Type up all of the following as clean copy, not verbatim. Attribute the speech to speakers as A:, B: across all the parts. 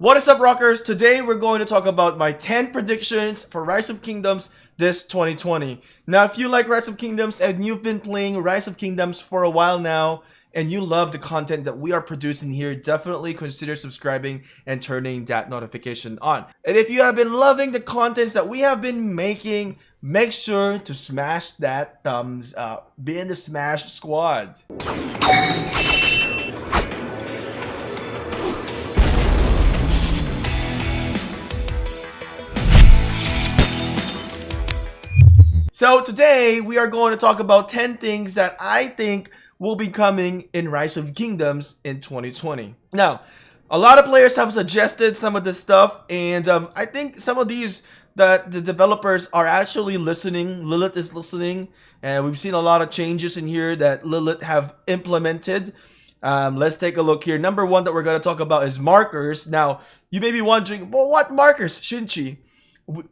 A: What is up, rockers? Today we're going to talk about my 10 predictions for Rise of Kingdoms this 2020. Now, if you like Rise of Kingdoms and you've been playing Rise of Kingdoms for a while now and you love the content that we are producing here, definitely consider subscribing and turning that notification on. And if you have been loving the contents that we have been making, make sure to smash that thumbs up. Be in the Smash Squad. So today we are going to talk about 10 things that I think will be coming in Rise of Kingdoms in 2020. Now, a lot of players have suggested some of this stuff, and I think some of these that the developers are actually listening. Lilith is listening, and we've seen a lot of changes in here that Lilith have implemented. Let's take a look here. Number one that we're going to talk about is markers. Now, you may be wondering, well, what markers, Shinchi?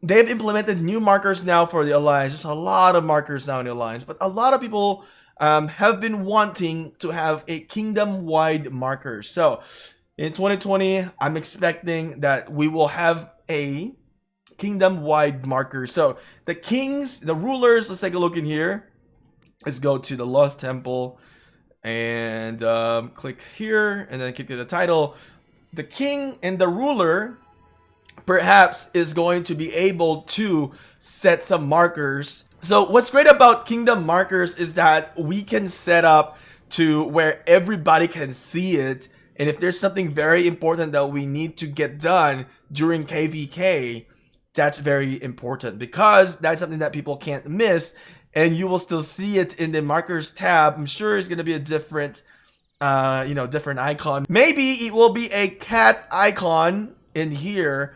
A: They've implemented new markers now for the Alliance. There's a lot of markers now in the Alliance, but a lot of people have been wanting to have a kingdom-wide marker. So in 2020, I'm expecting that we will have a kingdom-wide marker. So the kings, the rulers, let's take a look in here. Let's go to the Lost Temple and click here and then click the title. The king and the ruler perhaps is going to be able to set some markers. So what's great about kingdom markers is that we can set up to where everybody can see it, and if there's something very important that we need to get done during KvK, that's very important because that's something that people can't miss, and you will still see it in the markers tab. I'm sure it's going to be a different different icon. Maybe it will be a cat icon in here.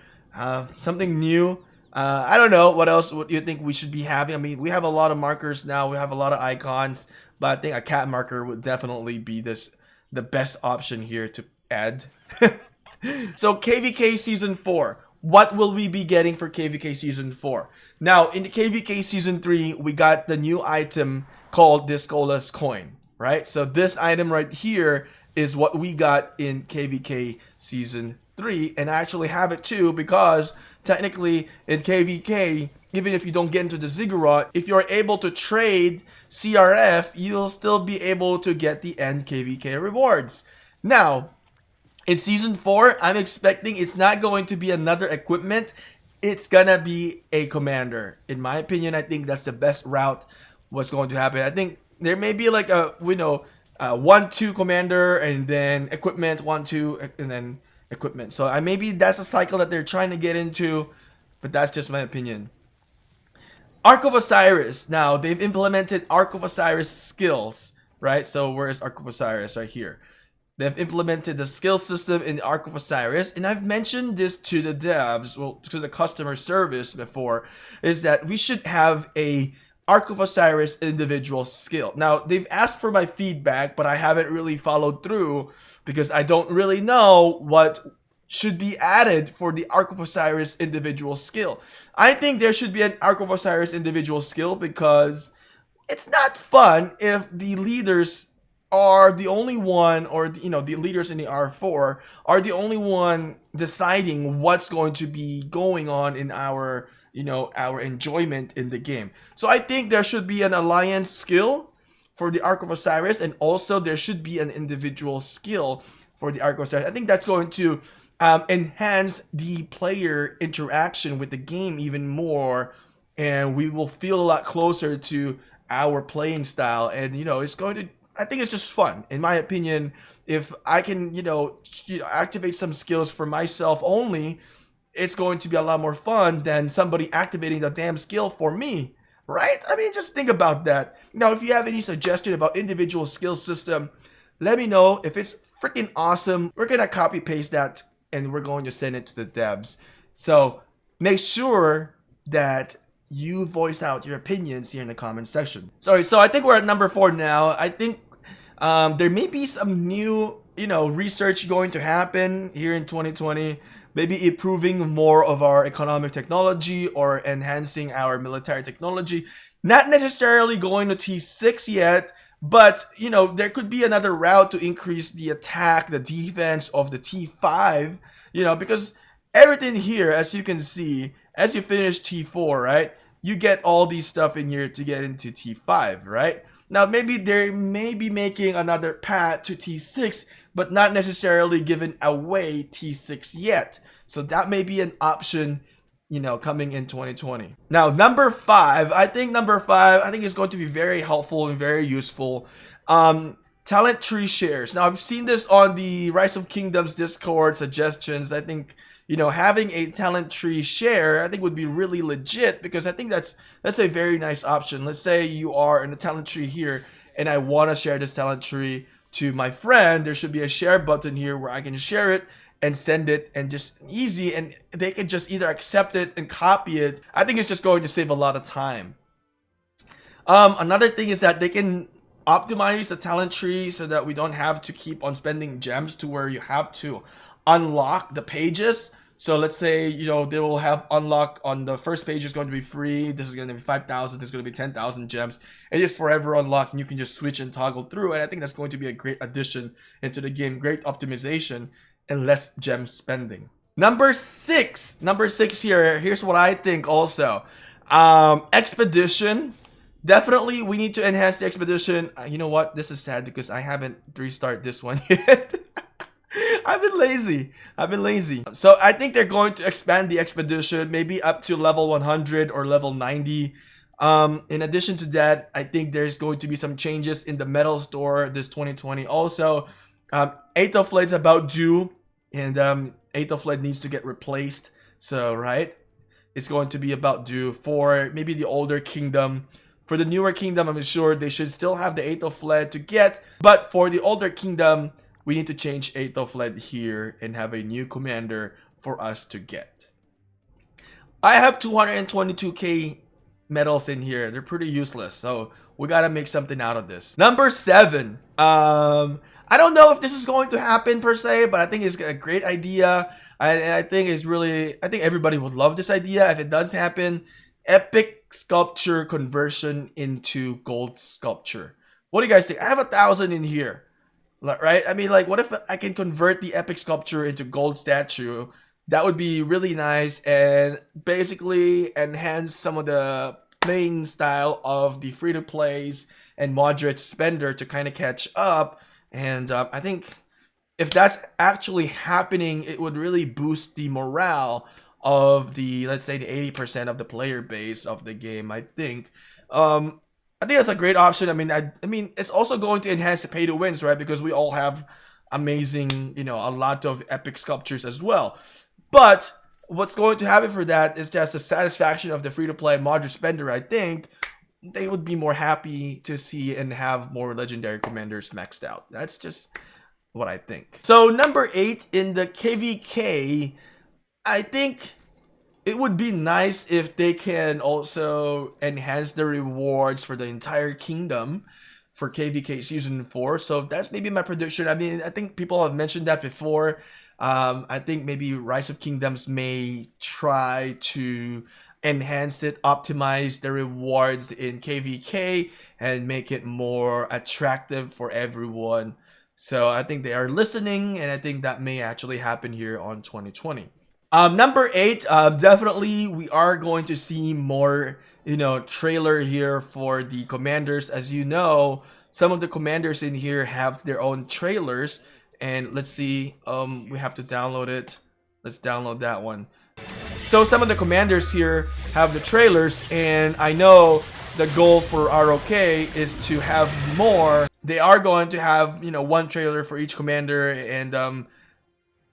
A: Something new. I don't know what else would you think we should be having. I mean, we have a lot of markers now, we have a lot of icons, but I think a cat marker would definitely be the best option here to add. So KvK Season 4, what will we be getting for KvK Season 4? Now, in the KvK Season 3, we got the new item called Discolus Coin, right? So this item right here is what we got in KvK Season 3, and I actually have it too because technically in KvK, even if you don't get into the ziggurat, if you're able to trade CRF, you'll still be able to get the end KvK rewards. Now, in Season 4, I'm expecting it's not going to be another equipment. It's gonna be a commander. In my opinion, I think that's the best route. What's going to happen? I think there may be like a 1-2 commander and then equipment 1-2 and then equipment. So maybe that's a cycle that they're trying to get into, but that's just my opinion. Ark of Osiris. Now they've implemented Ark of Osiris skills, right? So where is Ark of Osiris? Right here. They've implemented the skill system in the Ark of Osiris, and I've mentioned this to the devs, well, to the customer service before, is that we should have a Ark of Osiris individual skill. Now, they've asked for my feedback, but I haven't really followed through because I don't really know what should be added for the Ark of Osiris individual skill. I think there should be an Ark of Osiris individual skill because it's not fun if the leaders are the only one, or the leaders in the R4 are the only one deciding what's going to be going on in our our enjoyment in the game. So I think there should be an alliance skill for the Ark of Osiris, and also there should be an individual skill for the Ark of Osiris. I think that's going to enhance the player interaction with the game even more, and we will feel a lot closer to our playing style. And it's going to, I think it's just fun, in my opinion. If I can activate some skills for myself only, it's going to be a lot more fun than somebody activating the damn skill for me, right? I mean, just think about that. Now, if you have any suggestion about individual skill system, let me know. If it's freaking awesome, we're going to copy paste that and we're going to send it to the devs. So make sure that you voice out your opinions here in the comment section. Sorry, so I think we're at number 4 now. I think there may be some new, research going to happen here in 2020. Maybe improving more of our economic technology or enhancing our military technology. Not necessarily going to T6 yet, but there could be another route to increase the attack, the defense of the T5 You know, because everything here, as you can see, as you finish T4, right, you get all these stuff in here to get into T5, right? Now, maybe they may be making another path to T6, but not necessarily giving away T6 yet. So that may be an option, you know, coming in 2020. Now, number 5, I think is going to be very helpful and very useful. Talent tree shares. Now, I've seen this on the Rise of Kingdoms Discord suggestions. I think, you know, having a talent tree share, I think would be really legit, because I think that's a very nice option. Let's say you are in the talent tree here and I want to share this talent tree to my friend. There should be a share button here where I can share it and send it, and just easy, and they can just either accept it and copy it. I think it's just going to save a lot of time. Another thing is that they can optimize the talent tree so that we don't have to keep on spending gems to where you have to unlock the pages. So let's say, you know, they will have unlock on the first page is going to be free. This is going to be 5,000. This is going to be 10,000 gems. And it's forever unlocked, and you can just switch and toggle through. And I think that's going to be a great addition into the game. Great optimization and less gem spending. Number six here. Here's what I think also. Expedition. Definitely, we need to enhance the expedition. You know what? This is sad because I haven't restarted this one yet. I've been lazy. So I think they're going to expand the expedition, maybe up to level 100 or level 90. In addition to that, I think there's going to be some changes in the metal store this 2020. Also, Aethelflaed's about due, and Aethelflaed needs to get replaced. So, right, it's going to be about due for maybe the older kingdom. For the newer kingdom, I'm sure they should still have the Aethelflaed to get, but for the older kingdom, we need to change Aethelflaed here and have a new commander for us to get. I have 222k medals in here. They're pretty useless, so we gotta make something out of this. Number 7. I don't know if this is going to happen per se, but I think it's a great idea. I think everybody would love this idea if it does happen. Epic sculpture conversion into gold sculpture. What do you guys think? I have 1,000 in here, right? I mean, like, what if I can convert the epic sculpture into gold statue? That would be really nice and basically enhance some of the playing style of the free-to-plays and moderate spender to kind of catch up. And I think if that's actually happening, it would really boost the morale of the, let's say, the 80% of the player base of the game. I think that's a great option. I mean, it's also going to enhance the pay to wins, right? Because we all have amazing, you know, a lot of epic sculptures as well. But what's going to happen for that is just the satisfaction of the free-to-play moderate spender. I think they would be more happy to see and have more legendary commanders maxed out. That's just what I think. So number 8 in the KvK, I think it would be nice if they can also enhance the rewards for the entire kingdom for KvK Season 4. So that's maybe my prediction. I mean, I think people have mentioned that before. I think maybe Rise of Kingdoms may try to enhance it, optimize the rewards in KvK, and make it more attractive for everyone. So I think they are listening, and I think that may actually happen here on 2020. Number 8, definitely we are going to see more, you know, trailer here for the commanders. As you know, some of the commanders in here have their own trailers, and let's see, we have to download it. Let's download that one. So some of the commanders here have the trailers, and I know the goal for ROK is to have more. They are going to have, you know, one trailer for each commander, and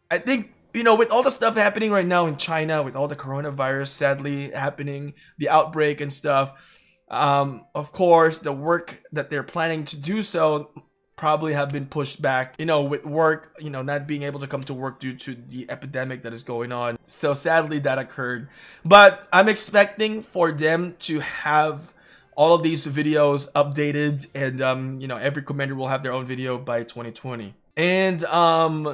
A: I think, you know, with all the stuff happening right now in China, with all the coronavirus sadly happening, the outbreak and stuff, of course, the work that they're planning to do so probably have been pushed back, you know, with work, you know, not being able to come to work due to the epidemic that is going on. So sadly that occurred. But I'm expecting for them to have all of these videos updated, and you know, every commander will have their own video by 2020. And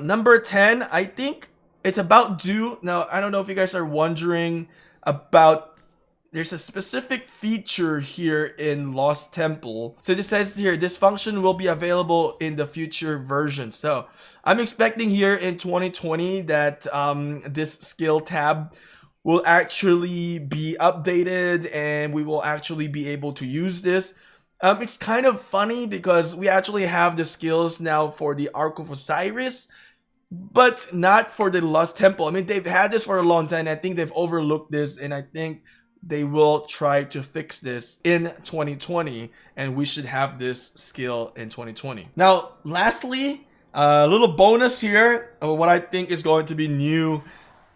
A: number 10, I think it's about due. Now, I don't know if you guys are wondering about there's a specific feature here in Lost Temple. So this says here, this function will be available in the future version. So I'm expecting here in 2020 that this skill tab will actually be updated and we will actually be able to use this. It's kind of funny because we actually have the skills now for the Ark of Osiris, but not for the Lost Temple. I mean, they've had this for a long time. I think they've overlooked this, and I think they will try to fix this in 2020, and we should have this skill in 2020. Now, lastly, a little bonus here of what I think is going to be new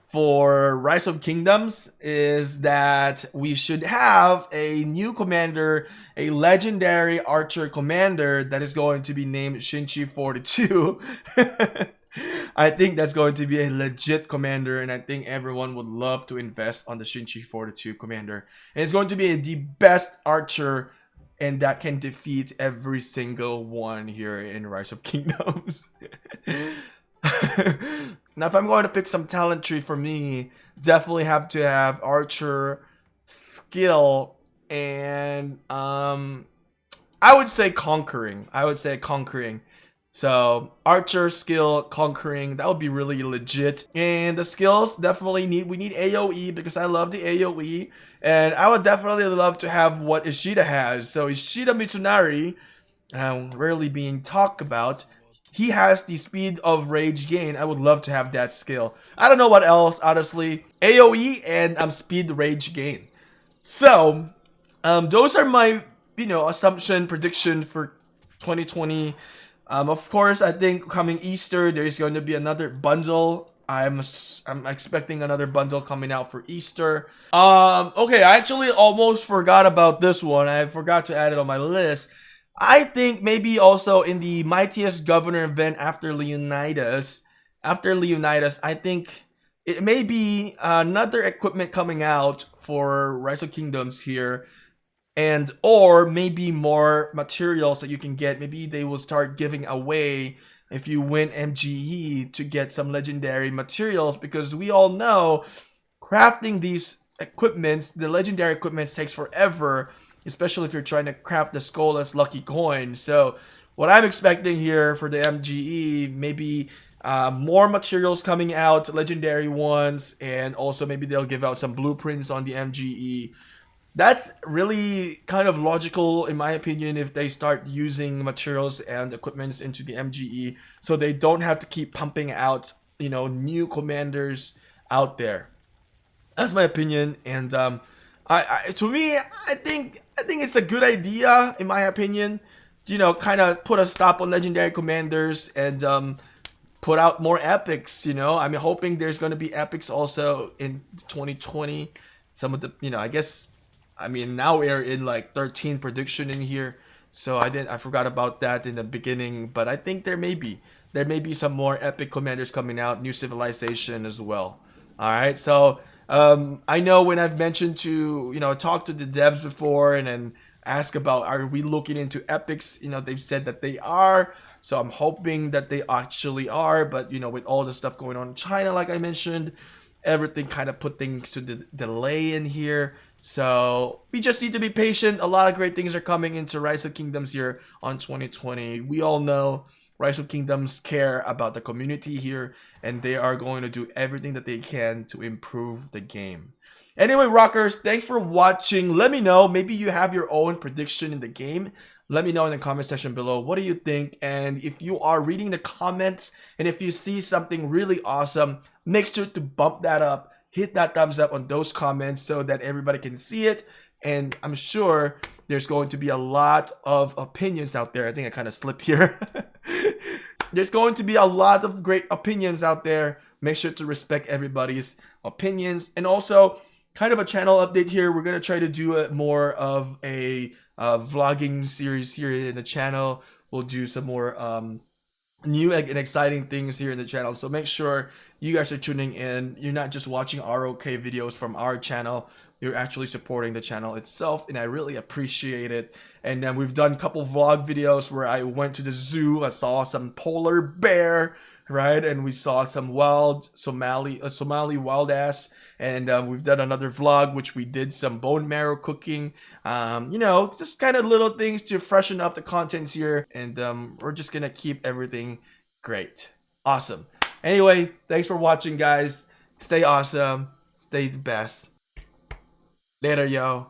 A: for Rise of Kingdoms is that we should have a new commander, a legendary archer commander that is going to be named Shinchi42. I think that's going to be a legit commander, and I think everyone would love to invest on the Shinchi42 commander. And it's going to be the best archer, and that can defeat every single one here in Rise of Kingdoms. Now, if I'm going to pick some talent tree for me, definitely have to have archer, skill, and I would say conquering. So archer, skill, conquering, that would be really legit. And the skills definitely we need AoE because I love the AoE. And I would definitely love to have what Ishida has. So Ishida Mitsunari, rarely being talked about, he has the speed of rage gain. I would love to have that skill. I don't know what else, honestly. AoE and speed rage gain. So those are my assumption prediction for 2020. Of course, I think coming Easter, there's going to be another bundle. I'm expecting another bundle coming out for Easter. Okay, I actually almost forgot about this one. I forgot to add it on my list. I think maybe also in the Mightiest Governor event after Leonidas, I think it may be another equipment coming out for Rise of Kingdoms here. And or maybe more materials that you can get. Maybe they will start giving away if you win MGE to get some legendary materials, because we all know crafting these equipments, the legendary equipments, takes forever, especially if you're trying to craft the Skolas Lucky Coin. So what I'm expecting here for the MGE, maybe more materials coming out, legendary ones, and also maybe they'll give out some blueprints on the MGE. That's really kind of logical in my opinion if they start using materials and equipments into the MGE, so they don't have to keep pumping out, new commanders out there. That's my opinion, and to me, I think it's a good idea in my opinion. Kind of put a stop on legendary commanders and put out more epics. I'm hoping there's going to be epics also in 2020. Some of the, now we're in like 13 prediction in here, so I forgot about that in the beginning, but I think there may be some more epic commanders coming out, new civilization as well. All right, so I know when I've mentioned to talk to the devs before and then ask about are we looking into epics, they've said that they are, so I'm hoping that they actually are, but with all the stuff going on in China, like I mentioned, everything kind of put things to the delay in here. So we just need to be patient. A lot of great things are coming into Rise of Kingdoms here on 2020. We all know Rise of Kingdoms care about the community here, and they are going to do everything that they can to improve the game. Anyway, rockers, thanks for watching. Let me know, maybe you have your own prediction in the game. Let me know in the comment section below. What do you think? And if you are reading the comments and if you see something really awesome, make sure to bump that up. Hit that thumbs up on those comments so that everybody can see it. And I'm sure there's going to be a lot of opinions out there. I think I kind of slipped here. There's going to be a lot of great opinions out there. Make sure to respect everybody's opinions. And also, kind of a channel update here. We're going to try to do more of a vlogging series here in the channel. We'll do some more new and exciting things here in the channel, so make sure you guys are tuning in. You're not just watching ROK videos from our channel, you're actually supporting the channel itself, and I really appreciate it. And then we've done a couple vlog videos where I went to the zoo, I saw some polar bear, right? And we saw some wild Somali wild ass, and we've done another vlog which we did some bone marrow cooking. You know, just kind of little things to freshen up the contents here, and we're just gonna keep everything great. Awesome. Anyway, thanks for watching, guys. Stay awesome. Stay the best. Later, yo.